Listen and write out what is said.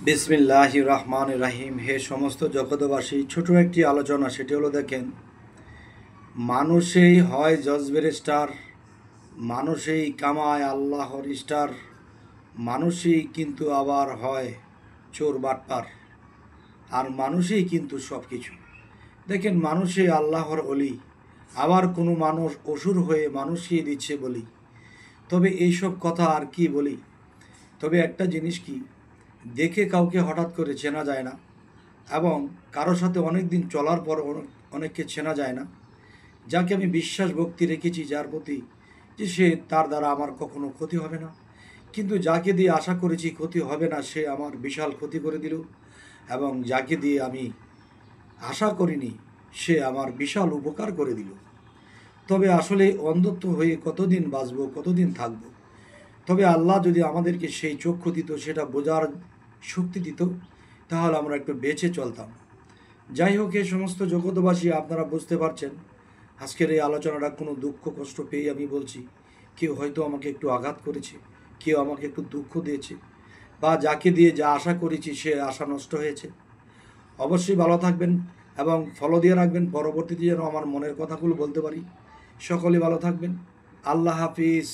বিসমিল্লাহির রহমানির রহিম। হে সমস্ত জগতবাসী, ছোট একটি আলোচনা, সেটি হলো দেখেন, মানুষেই হয় জজ ব্যারিস্টার, মানুষেই কামায় আল্লাহর স্টার, মানুষই কিন্তু আবার হয় চোর বাটপার, আর মানুষই কিন্তু সব কিছু। দেখেন, মানুষই আল্লাহর অলি, আবার কোনো মানুষ অসুর হয়ে মানুষই দিচ্ছে বলি। তবে এইসব কথা আর কি বলি। তবে একটা জিনিস কি, দেখে কাউকে হঠাৎ করে চেনা যায় না, এবং কারোর সাথে অনেক দিন চলার পর অনেককে চেনা যায় না। যাকে আমি বিশ্বাস ভক্তি রেখেছি, যার প্রতি যে সে তার দ্বারা আমার কখনো ক্ষতি হবে না, কিন্তু যাকে দিয়ে আশা করেছি ক্ষতি হবে না, সে আমার বিশাল ক্ষতি করে দিল। এবং যাকে দিয়ে আমি আশা করিনি, সে আমার বিশাল উপকার করে দিল। তবে আসলে অন্ধত্ব হয়ে কতদিন বাঁচবো, কতদিন থাকবো। তবে আল্লাহ যদি আমাদেরকে সেই চক্ষু দিত, সেটা বোঝার শক্তি দিত, তাহলে আমরা একটু বেঁচে চলতাম। যাই হোক, এই সমস্ত জগতবাসী, আপনারা বুঝতে পারছেন আজকের এই আলোচনাটা কোনো দুঃখ কষ্ট পেয়ে আমি বলছি। কেউ হয়তো আমাকে একটু আঘাত করেছে, কেউ আমাকে একটু দুঃখ দিয়েছে, বা যাকে দিয়ে যা আশা করেছি সে আশা নষ্ট হয়েছে। অবশ্যই ভালো থাকবেন এবং ফলো দিয়ে রাখবেন, পরবর্তীতে যেন আমার মনের কথাগুলো বলতে পারি। সকলে ভালো থাকবেন। আল্লাহ হাফিজ।